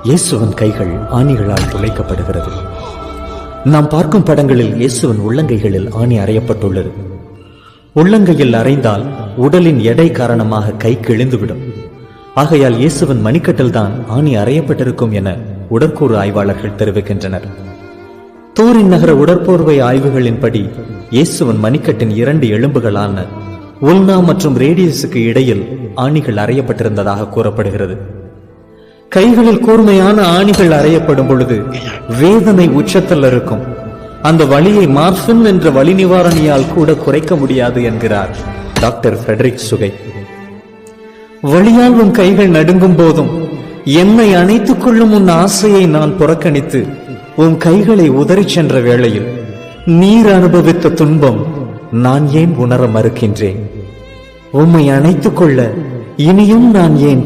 இயேசுவின் கைகள் ஆணிகளால் துளைக்கப்படுகிறது. நாம் பார்க்கும் படங்களில் இயேசுவின் உள்ளங்கைகளில் ஆணி அறையப்பட்டுள்ளது. உள்ளங்கையில் அறைந்தால் உடலின் எடை காரணமாக கை கிழிந்துவிடும். ஆகையால் இயேசுவின் மணிக்கட்டில் தான் ஆணி அறையப்பட்டிருக்கும் என உடற்கூறு ஆய்வாளர்கள் தெரிவிக்கின்றனர். தூரின் நகர உடற்போர்வை ஆய்வுகளின்படி இயேசுவின் மணிக்கட்டின் 2 எலும்புகளான உல்னா மற்றும் ரேடியஸுக்கு இடையில் ஆணிகள் அறையப்பட்டிருந்ததாக கூறப்படுகிறது. கைகளில் கூர்மையான ஆணிகள் அறையப்படும் பொழுது வேதனை உச்சத்தில் இருக்கும். அந்த வலியை மார்பின் என்ற வலி நிவாரணியால் கூட குறைக்க முடியாது என்கிறார் டாக்டர் ஃபிரெடரிக் சுகை. வலியால் உன் கைகள் நடுங்கும் போதும் என்னை அணைத்துக் கொள்ளும் உன் ஆசையை நான் புறக்கணித்து உன் கைகளை உதறிச் சென்ற வேளையில் நீர் அனுபவித்த துன்பம் நான் ஏன் உணர மறுக்கின்றேன்? உம்மை அணைத்துக் கொள்ள இனியும் நான் ஏன்